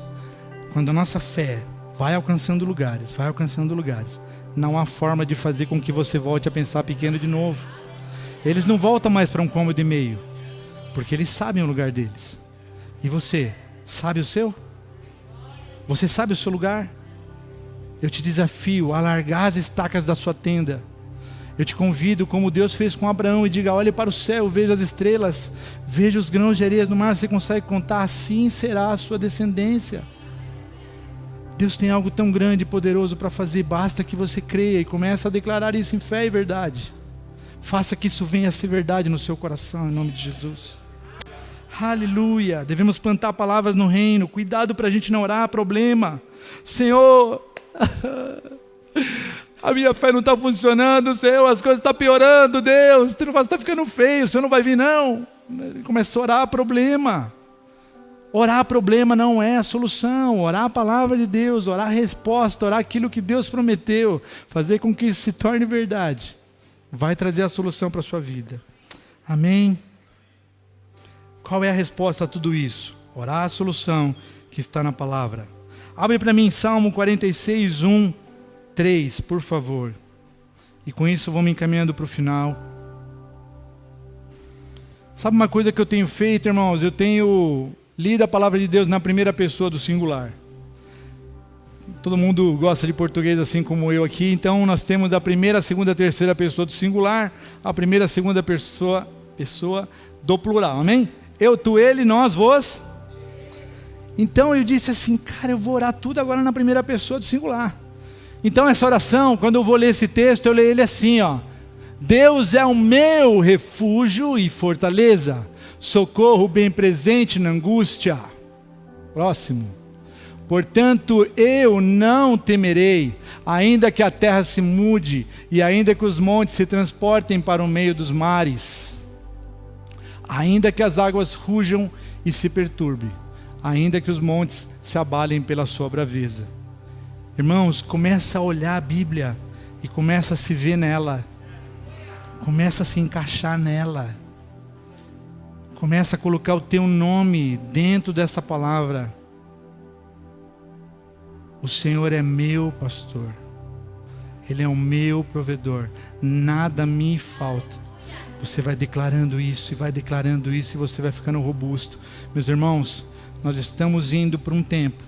Quando a nossa fé vai alcançando lugares, não há forma de fazer com que você volte a pensar pequeno de novo. Eles não voltam mais para 1,5 cômodo, porque eles sabem o lugar deles. E você, sabe o seu? Você sabe o seu lugar? Eu te desafio a largar as estacas da sua tenda. Eu te convido, como Deus fez com Abraão, e diga, olhe para o céu, veja as estrelas, veja os grãos de areia no mar, você consegue contar, assim será a sua descendência. Deus tem algo tão grande e poderoso para fazer, basta que você creia e comece a declarar isso em fé e verdade. Faça que isso venha a ser verdade no seu coração, em nome de Jesus. Aleluia. Devemos plantar palavras no reino. Cuidado para a gente não orar problema. Senhor, a minha fé não está funcionando, Senhor, as coisas estão piorando, Deus, está ficando feio, o Senhor não vai vir não. Começa a orar problema. Orar problema não é a solução. Orar a palavra de Deus, orar a resposta, orar aquilo que Deus prometeu, fazer com que isso se torne verdade, vai trazer a solução para a sua vida. Amém? Qual é a resposta a tudo isso? Orar a solução que está na palavra. Abre para mim Salmo 46, 1, 3, por favor. E com isso vou me encaminhando para o final. Sabe uma coisa que eu tenho feito, irmãos? Eu tenho lido a palavra de Deus na primeira pessoa do singular. Todo mundo gosta de português assim como eu aqui. Então nós temos a primeira, a segunda, a terceira pessoa do singular. A primeira, a segunda pessoa do plural. Amém? Eu, tu, ele, nós, vos. Então eu disse assim, cara, eu vou orar tudo agora na primeira pessoa do singular. Então essa oração, quando eu vou ler esse texto, eu leio ele assim, ó. Deus é o meu refúgio e fortaleza, socorro bem presente na angústia. Próximo. Portanto eu não temerei, ainda que a terra se mude, e ainda que os montes se transportem para o meio dos mares. Ainda que as águas rujam e se perturbem, ainda que os montes se abalem pela sua braveza. Irmãos, começa a olhar a Bíblia e começa a se ver nela. Começa a se encaixar nela. Começa a colocar o teu nome dentro dessa palavra. O Senhor é meu pastor. Ele é o meu provedor. Nada me falta. Você vai declarando isso e vai declarando isso e você vai ficando robusto. Meus irmãos, nós estamos indo para um tempo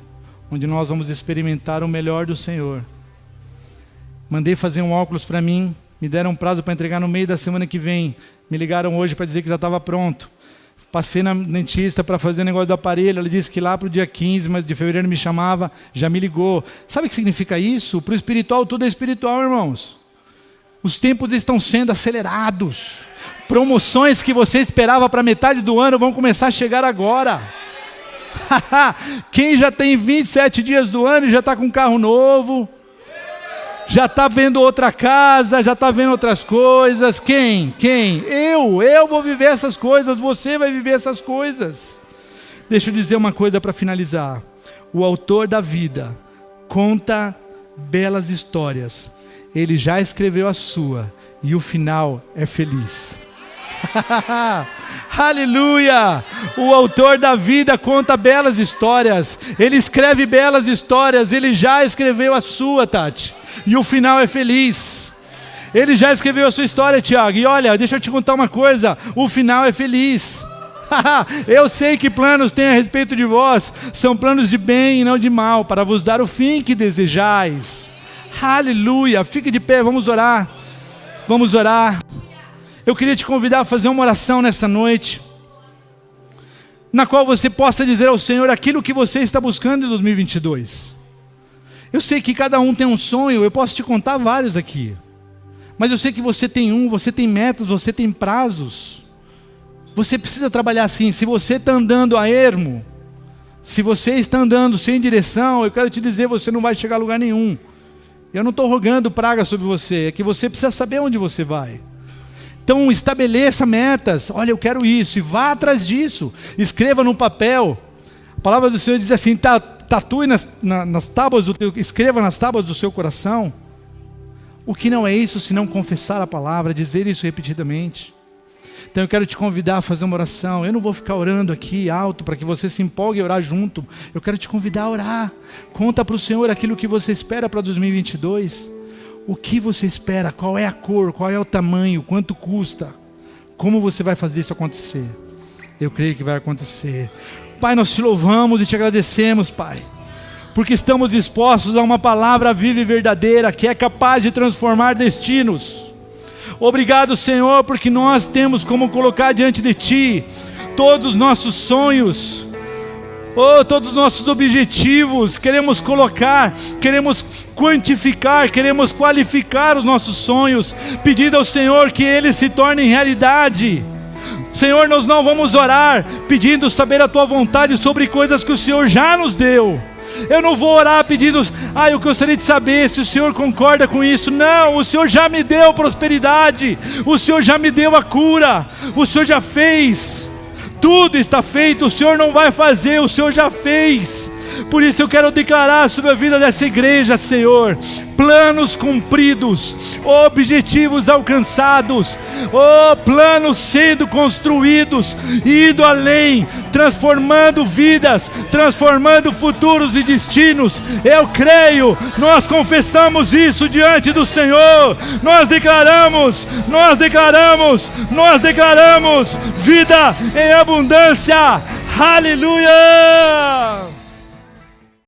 onde nós vamos experimentar o melhor do Senhor. Mandei fazer um óculos para mim, me deram um prazo para entregar no meio da semana que vem. Me ligaram hoje para dizer que já estava pronto. Passei na dentista para fazer o negócio do aparelho, ela disse que lá para o dia 15 de fevereiro me chamava, já me ligou. Sabe o que significa isso? Para o espiritual, tudo é espiritual, irmãos. Os tempos estão sendo acelerados. Promoções que você esperava para metade do ano vão começar a chegar agora. Quem já tem 27 dias do ano e já está com um carro novo, Já está vendo outra casa, já está vendo outras coisas. Quem? Eu vou viver essas coisas, você vai viver essas coisas. Deixa eu dizer uma coisa para finalizar. O autor da vida conta belas histórias. Ele já escreveu a sua e o final é feliz. Aleluia! O autor da vida conta belas histórias. Ele escreve belas histórias. Ele já escreveu a sua, Tati, e o final é feliz. Ele já escreveu a sua história, Tiago. E olha, deixa eu te contar uma coisa. O final é feliz. Eu sei que planos têm a respeito de vós. São planos de bem e não de mal, para vos dar o fim que desejais. Aleluia! Fique de pé, vamos orar. Vamos orar. Eu queria te convidar a fazer uma oração nessa noite, na qual você possa dizer ao Senhor aquilo que você está buscando em 2022. Eu sei que cada um tem um sonho, eu posso te contar vários aqui. Mas eu sei que você tem você tem metas, você tem prazos. Você precisa trabalhar assim. Se você está andando a ermo, se você está andando sem direção, eu quero te dizer, você não vai chegar a lugar nenhum. Eu não estou rogando praga sobre você, é que você precisa saber onde você vai. Então estabeleça metas. Olha, eu quero isso, e vá atrás disso. Escreva no papel. A palavra do Senhor diz assim: tatue nas tábuas do teu, escreva nas tábuas do seu coração. O que não é isso senão confessar a palavra, dizer isso repetidamente. Então eu quero te convidar a fazer uma oração. Eu não vou ficar orando aqui alto para que você se empolgue e orar junto. Eu quero te convidar a orar. Conta para o Senhor aquilo que você espera para 2022. O que você espera? Qual é a cor? Qual é o tamanho? Quanto custa? Como você vai fazer isso acontecer? Eu creio que vai acontecer. Pai, nós te louvamos e te agradecemos, Pai, porque estamos expostos a uma palavra viva e verdadeira, que é capaz de transformar destinos. Obrigado, Senhor, porque nós temos como colocar diante de Ti todos os nossos sonhos, todos os nossos objetivos. Queremos colocar, queremos quantificar, queremos qualificar os nossos sonhos, pedindo ao Senhor que eles se tornem realidade. Senhor, nós não vamos orar pedindo saber a Tua vontade sobre coisas que o Senhor já nos deu. Eu não vou orar pedindo, eu gostaria de saber se o Senhor concorda com isso. Não, o Senhor já me deu prosperidade, o Senhor já me deu a cura, o Senhor já fez. Tudo está feito, o Senhor não vai fazer, o Senhor já fez. Por isso eu quero declarar sobre a vida dessa igreja, Senhor, planos cumpridos, objetivos alcançados, planos sendo construídos, indo além, transformando vidas, transformando futuros e destinos. Eu creio, nós confessamos isso diante do Senhor. Nós declaramos vida em abundância. Aleluia!